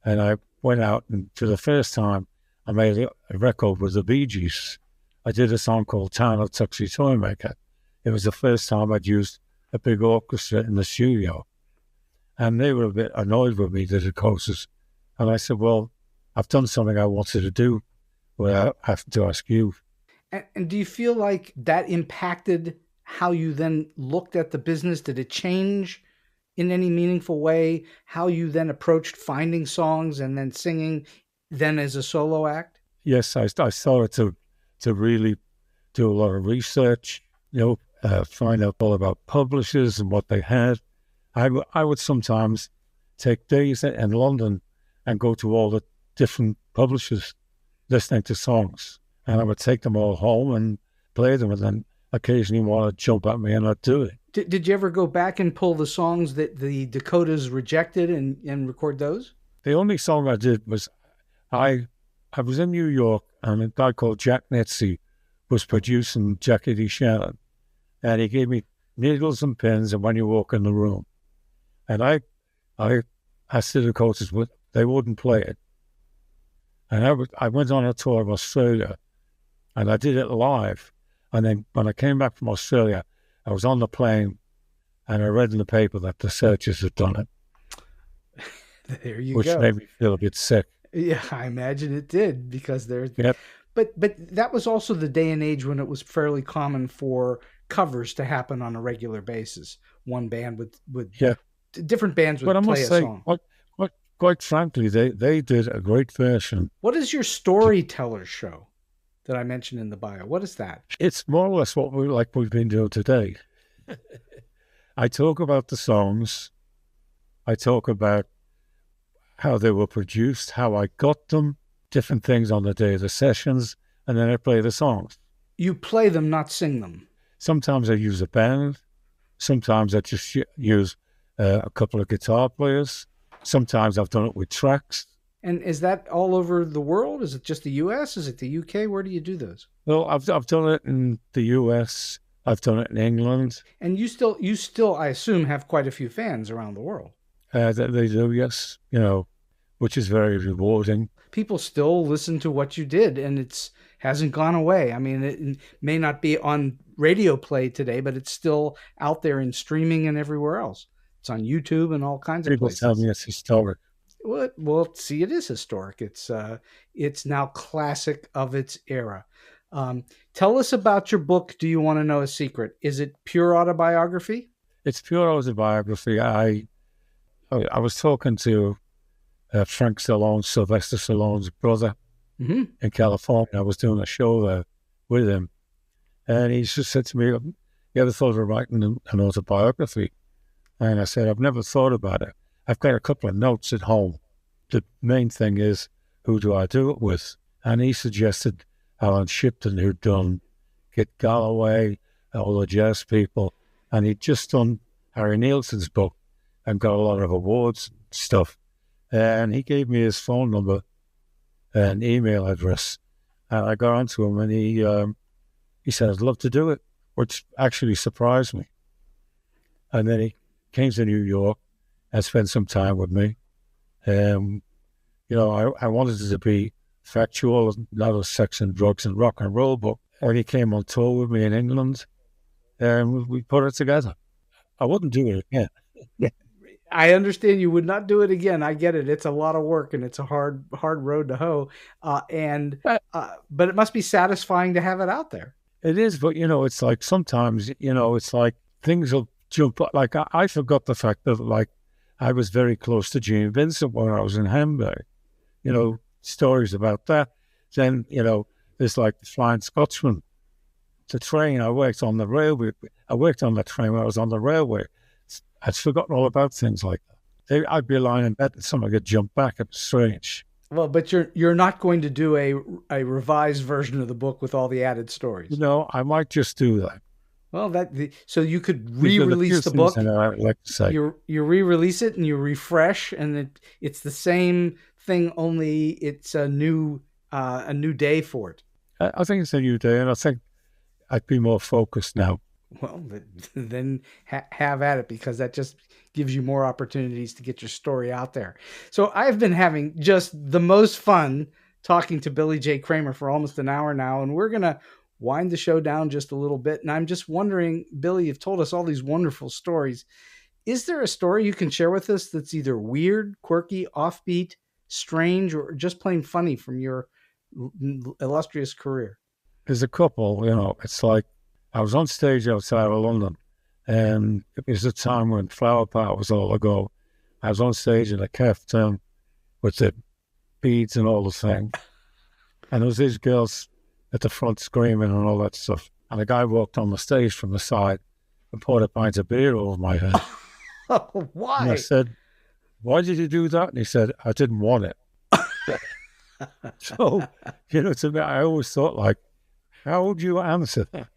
And I went out, and for the first time, I made a record with the Bee Gees. I did a song called Town of Tuxie Toymaker. It was the first time I'd used a big orchestra in the studio. And they were a bit annoyed with me, the Dakotas. And I said, well, I've done something I wanted to do without having to ask you. And do you feel like that impacted how you then looked at the business? Did it change in any meaningful way how you then approached finding songs and then singing then as a solo act? Yes, I started to really do a lot of research, find out all about publishers and what they had. I would sometimes take days in London and go to all the different publishers listening to songs, and I would take them all home and play them, and then occasionally want to jump at me and I'd do it. Did you ever go back and pull the songs that the Dakotas rejected and record those? The only song I did was I was in New York, and a guy called Jack Netsy was producing Jackie D. Shannon, and he gave me needles and pens and When You Walk in the Room. And I asked the coaches, they wouldn't play it. And I went on a tour of Australia, and I did it live. And then when I came back from Australia, I was on the plane, and I read in the paper that the Searchers had done it. There you which go. Which made me feel a bit sick. Yeah, I imagine it did, because there's... Yep. But that was also the day and age when it was fairly common for covers to happen on a regular basis. One band would different bands would play a song. Quite frankly, they did a great version. What is your storyteller show that I mentioned in the bio? What is that? It's more or less what we've been doing today. I talk about the songs. I talk about how they were produced, how I got them, different things on the day of the sessions, and then I play the songs. You play them, not sing them? Sometimes I use a band. Sometimes I just use a couple of guitar players. Sometimes I've done it with tracks. And is that all over the world? Is it just the U.S.? Is it the U.K.? Where do you do those? Well, I've done it in the U.S. I've done it in England. And you still, I assume, have quite a few fans around the world. They do, yes. Which is very rewarding. People still listen to what you did, and it hasn't gone away. I mean, it may not be on radio play today, but it's still out there in streaming and everywhere else. It's on YouTube and all kinds of places. People tell me it's historic. Well, see, it is historic. It's now classic of its era. Tell us about your book, Do You Want to Know a Secret? Is it pure autobiography? It's pure autobiography. I was talking to Frank Stallone, Sylvester Stallone's brother, in California. I was doing a show there with him, and he just said to me, "You ever thought of writing an autobiography?" And I said, "I've never thought about it. I've got a couple of notes at home. The main thing is, who do I do it with?" And he suggested Alan Shipton, who'd done Kit Galloway, all the jazz people, and he'd just done Harry Nilsson's book and got a lot of awards and stuff. And he gave me his phone number and email address, and I got onto him, and he said, "I'd love to do it," which actually surprised me. And then he came to New York and spent some time with me. I wanted it to be factual, not a sex and drugs and rock and roll book. And he came on tour with me in England, and we put it together. I wouldn't do it again. I understand you would not do it again. I get it. It's a lot of work, and it's a hard road to hoe. But it must be satisfying to have it out there. It is, but it's like sometimes, it's like things will jump up. Like I forgot the fact that I was very close to Gene Vincent when I was in Hamburg. Stories about that. Then, there's like the Flying Scotsman, the train. I worked on the railway. I worked on the train when I was on the railway. I'd forgotten all about things like that. I'd be lying in bed and somebody could jump back. It was strange. Well, but you're not going to do a revised version of the book with all the added stories. I might just do that. Well, so you could re-release the book. I'd like to say you re-release it and you refresh, and it's the same thing, only it's a new day for it. I think it's a new day, and I think I'd be more focused now. Well, then have at it, because that just gives you more opportunities to get your story out there. So I've been having just the most fun talking to Billy J. Kramer for almost an hour now, and we're going to wind the show down just a little bit. And I'm just wondering, Billy, you've told us all these wonderful stories. Is there a story you can share with us that's either weird, quirky, offbeat, strange, or just plain funny from your illustrious career? There's a couple, it's like I was on stage outside of London, and it was a time when Flower Power was all ago. I was on stage in a caftan with the beads and all the thing, and there was these girls at the front screaming and all that stuff. And a guy walked on the stage from the side and poured a pint of beer over my head. Oh, why? And I said, "Why did you do that?" And he said, "I didn't want it." So, to me, I always thought, how would you answer that?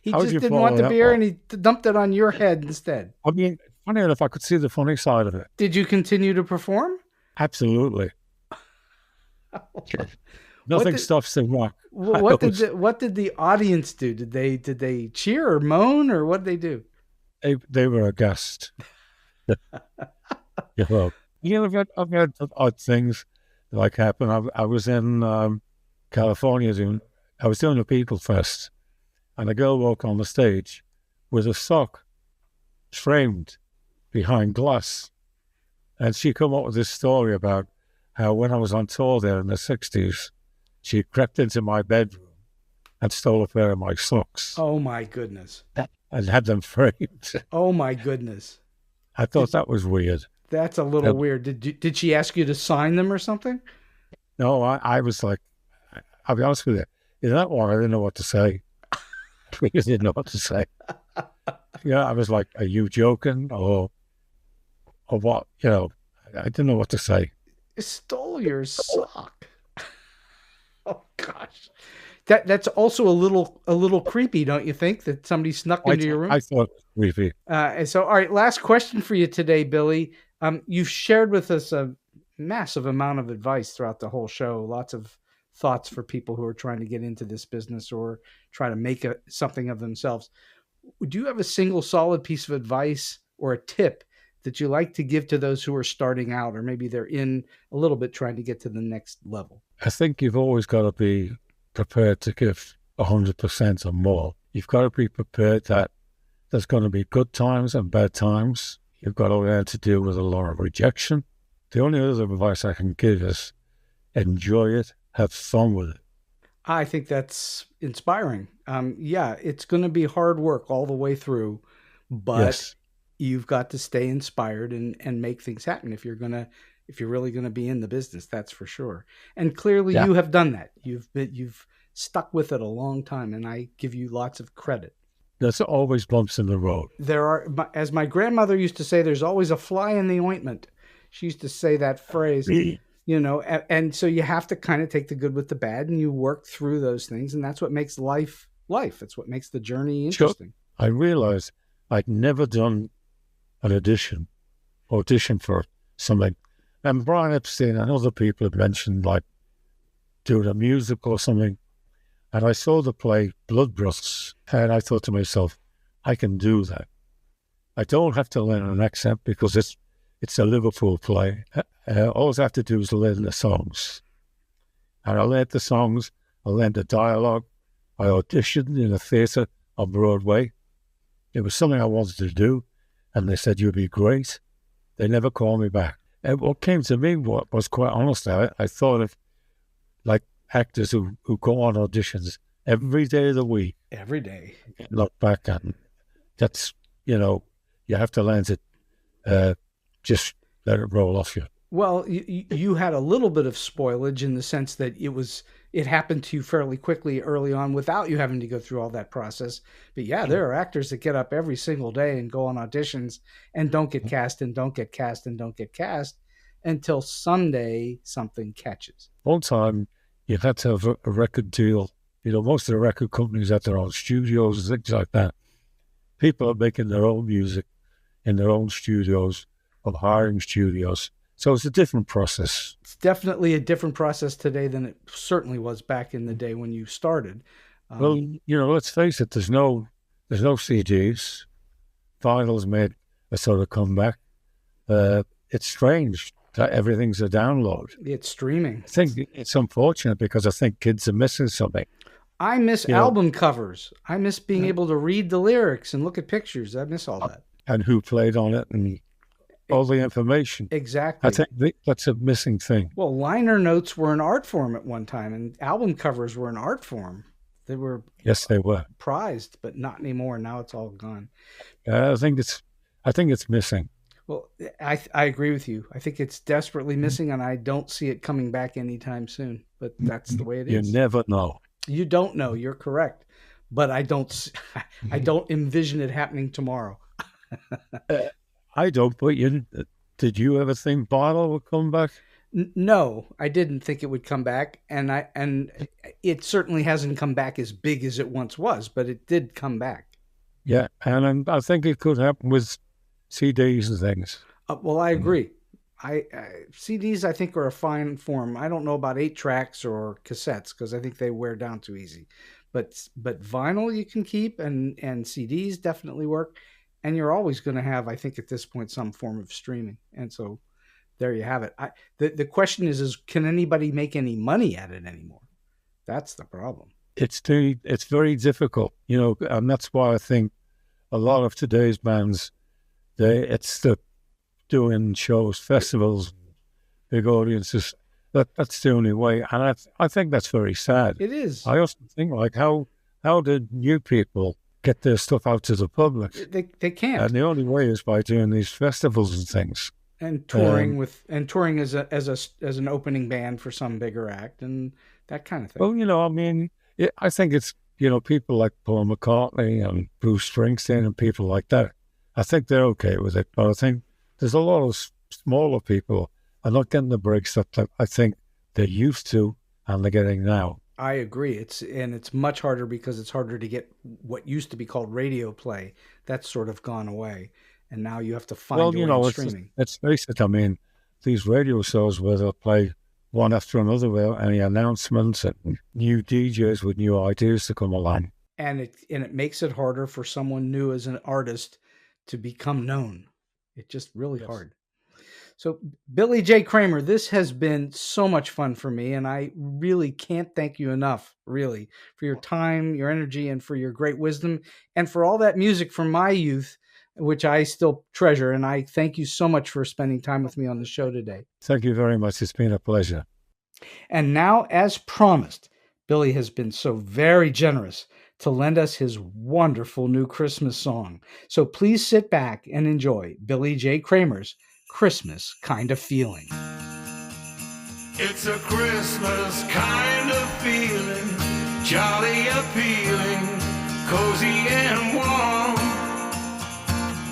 He just didn't want the beer, and he dumped it on your head instead. I mean, funny enough, I could see the funny side of it. Did you continue to perform? Absolutely. Nothing stops the rock. What did the audience do? Did they cheer or moan, or what did they do? They were aghast. I've had odd things like happen. I was in California I was doing a Beatles Fest, and a girl walked on the stage with a sock framed behind glass, and she come up with this story about how when I was on tour there in the 60s, she crept into my bedroom and stole a pair of my socks. Oh my goodness! And had them framed. Oh my goodness! I thought that was weird. That's a little weird. Did she ask you to sign them or something? No, I was like, I'll be honest with you. In that one, I didn't know what to say. I really didn't know what to say. I was like, are you joking? Or what? I didn't know what to say. You stole your sock. Oh gosh. That's also a little creepy, don't you think? That somebody snuck into your room? I thought it was creepy. And so, all right, last question for you today, Billy. You've shared with us a massive amount of advice throughout the whole show. Lots of thoughts for people who are trying to get into this business or try to make something of themselves. Do you have a single solid piece of advice or a tip that you like to give to those who are starting out, or maybe they're in a little bit trying to get to the next level? I think you've always got to be prepared to give 100% or more. You've got to be prepared that there's going to be good times and bad times. You've got to learn to deal with a lot of rejection. The only other advice I can give is enjoy it, have fun with it. I think that's inspiring. It's going to be hard work all the way through, but you've got to stay inspired and make things happen if you're really going to be in the business, that's for sure. And clearly you have done that. You've stuck with it a long time, and I give you lots of credit. There's always bumps in the road. There are, as my grandmother used to say, there's always a fly in the ointment. She used to say that phrase, and so you have to kind of take the good with the bad, and you work through those things, and that's what makes life. It's what makes the journey interesting. Sure. I realized I'd never done an audition for something. And Brian Epstein and other people had mentioned like doing a musical or something. And I saw the play Blood Brothers, and I thought to myself, I can do that. I don't have to learn an accent because it's a Liverpool play. All I have to do is learn the songs. And I learned the songs, I learned the dialogue. I auditioned in a theatre on Broadway. It was something I wanted to do, and they said, you'd be great. They never called me back. And what came to me was quite honest. I thought of like actors who go on auditions every day of the week. Every day. Look back and that's, you have to learn to just let it roll off you. Well, you had a little bit of spoilage in the sense that it happened to you fairly quickly early on without you having to go through all that process. But there are actors that get up every single day and go on auditions and don't get cast and don't get cast and don't get cast until someday something catches. One time you had to have a record deal. Most of the record companies have their own studios and things like that. People are making their own music in their own studios or hiring studios. So it's a different process. It's definitely a different process today than it certainly was back in the day when you started. Well, let's face it, there's no CDs. Vinyl's made a sort of comeback. It's strange that everything's a download. It's streaming. I think it's unfortunate because I think kids are missing something. I miss album covers. I miss being able to read the lyrics and look at pictures. I miss all that. And who played on it and all the information. Exactly. I think that's a missing thing. Well, liner notes were an art form at one time, and album covers were an art form. They were prized, but not anymore. Now it's all gone. I think it's missing. Well, I agree with you. I think it's desperately missing, and I don't see it coming back anytime soon. But that's the way it is. You never know. You don't know. You're correct, but I don't envision it happening tomorrow. I don't, but did you ever think Bottle would come back? No, I didn't think it would come back, and it certainly hasn't come back as big as it once was, but it did come back. Yeah, and I think it could happen with CDs and things. Well, I agree. CDs I think are a fine form. I don't know about 8 tracks or cassettes because I think they wear down too easy. But vinyl you can keep, and CDs definitely work. And you're always going to have, I think, at this point, some form of streaming. And so there you have it. The question is can anybody make any money at it anymore? That's the problem. It's very difficult, and that's why I think a lot of today's bands, it's the doing shows, festivals, big audiences. That's the only way, and I think that's very sad. It is. I also think, like, how did new people get their stuff out to the public? They can't. And the only way is by doing these festivals and things. And touring touring as an opening band for some bigger act and that kind of thing. Well, I think it's people like Paul McCartney and Bruce Springsteen and people like that. I think they're okay with it, but I think there's a lot of smaller people are not getting the breaks that I think they're used to and they're getting now. I agree. It's much harder because it's harder to get what used to be called radio play. That's sort of gone away. And now you have to find streaming. Let's face it, these radio shows where they'll play one after another without any announcements and new DJs with new ideas to come along. And it makes it harder for someone new as an artist to become known. It's just really hard. So Billy J. Kramer, this has been so much fun for me, and I really can't thank you enough, really, for your time, your energy, and for your great wisdom, and for all that music from my youth, which I still treasure. And I thank you so much for spending time with me on the show today. Thank you very much. It's been a pleasure. And now, as promised, Billy has been so very generous to lend us his wonderful new Christmas song. So please sit back and enjoy Billy J. Kramer's Christmas Kind of Feeling. It's a Christmas kind of feeling, jolly appealing, cozy and warm.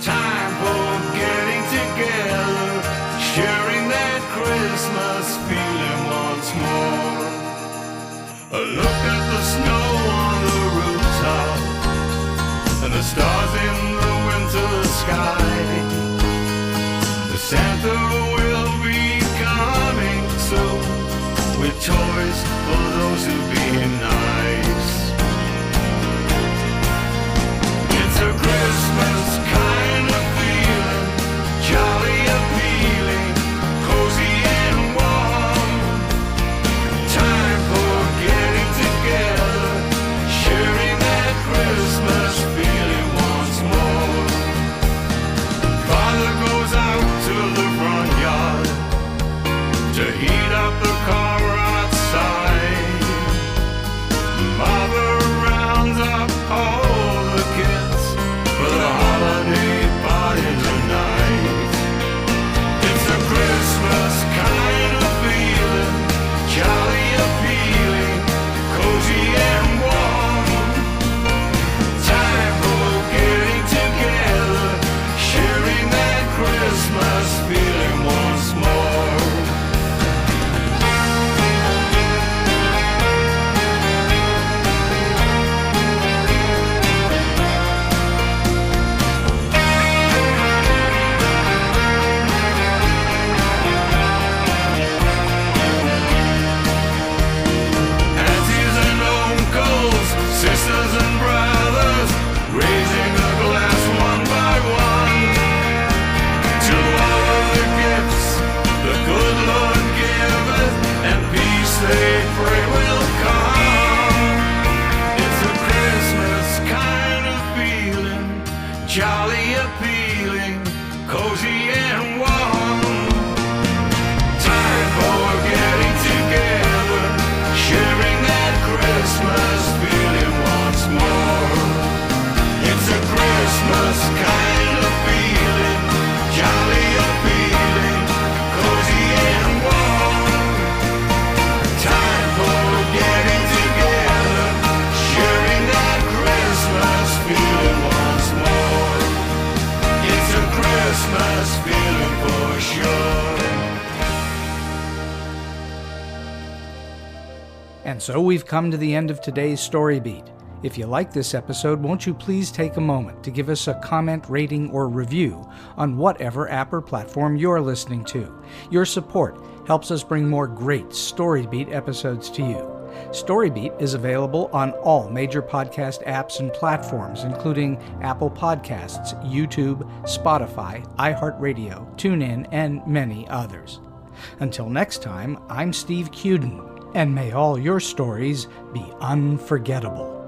Time for getting together, sharing that Christmas feeling once more. Look at the snow on the rooftop and the stars in the winter sky. The Santa will be coming soon with toys for those who be nice. It's a Christmas kind of feeling, jolly appealing, cozy and warm. Time for getting together, sharing that Christmas feeling once more. Father goes out to the front yard to heat up the car outside. Mother rounds up all the kids for the holiday party tonight. It's a Christmas kind of feeling, jolly appealing, cozy and warm. Time for getting together, sharing that Christmas feeling once more. Aunties and uncles, sisters and brothers, raising a glass one by one to all of the gifts the good Lord giveth, and peace they pray will come. It's a Christmas kind of feeling, jolly appealing, cozy and warm. Time for getting together, sharing that Christmas feeling once more. It's a Christmas kind of feeling, jolly appealing, cozy and warm. Time for getting together, sharing that Christmas feeling once more. It's a Christmas feeling for sure. And so we've come to the end of today's Story Beat. If you like this episode, won't you please take a moment to give us a comment, rating, or review on whatever app or platform you're listening to. Your support helps us bring more great StoryBeat episodes to you. StoryBeat is available on all major podcast apps and platforms, including Apple Podcasts, YouTube, Spotify, iHeartRadio, TuneIn, and many others. Until next time, I'm Steve Cuden, and may all your stories be unforgettable.